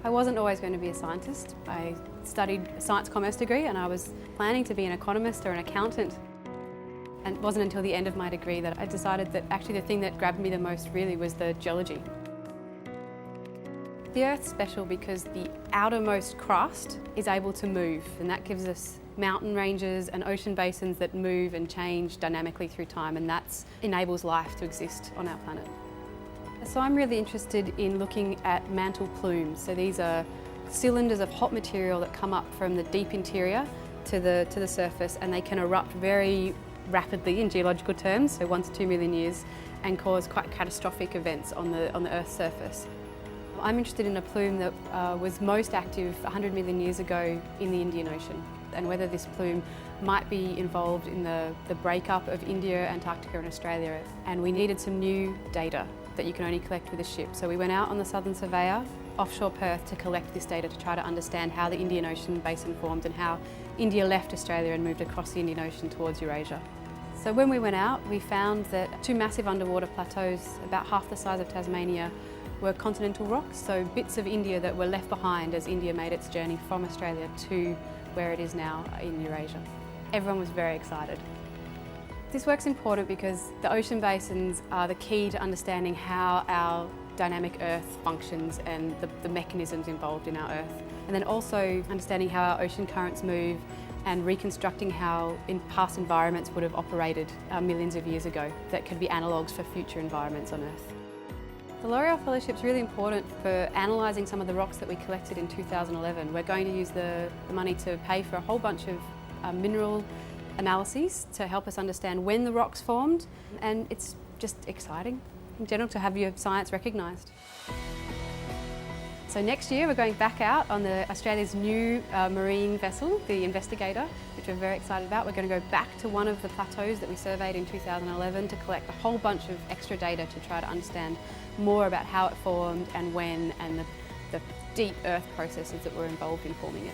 I wasn't always going to be a scientist. I studied a science commerce degree and I was planning to be an economist or an accountant. And it wasn't until the end of my degree that I decided that actually the thing that grabbed me the most really was the geology. The Earth's special because the outermost crust is able to move, and that gives us mountain ranges and ocean basins that move and change dynamically through time, and that enables life to exist on our planet. So I'm really interested in looking at mantle plumes. So these are cylinders of hot material that come up from the deep interior to the surface, and they can erupt very rapidly in geological terms, so 1 to 2 million years, and cause quite catastrophic events on the Earth's surface. I'm interested in a plume that was most active 100 million years ago in the Indian Ocean, and whether this plume might be involved in the breakup of India, Antarctica and Australia. And we needed some new data that you can only collect with a ship. So we went out on the Southern Surveyor offshore Perth to collect this data to try to understand how the Indian Ocean basin formed and how India left Australia and moved across the Indian Ocean towards Eurasia. So when we went out, we found that 2 massive underwater plateaus, about half the size of Tasmania, were continental rocks, so bits of India that were left behind as India made its journey from Australia to where it is now in Eurasia. Everyone was very excited. This work's important because the ocean basins are the key to understanding how our dynamic Earth functions and the mechanisms involved in our Earth. And then also understanding how our ocean currents move and reconstructing how past environments would have operated millions of years ago that could be analogues for future environments on Earth. The L'Oreal Fellowship is really important for analysing some of the rocks that we collected in 2011. We're going to use the money to pay for a whole bunch of mineral analyses to help us understand when the rocks formed, and it's just exciting in general to have your science recognised. So next year we're going back out on Australia's new marine vessel, the Investigator, which we're very excited about. We're going to go back to one of the plateaus that we surveyed in 2011 to collect a whole bunch of extra data to try to understand more about how it formed and when, and the deep earth processes that were involved in forming it.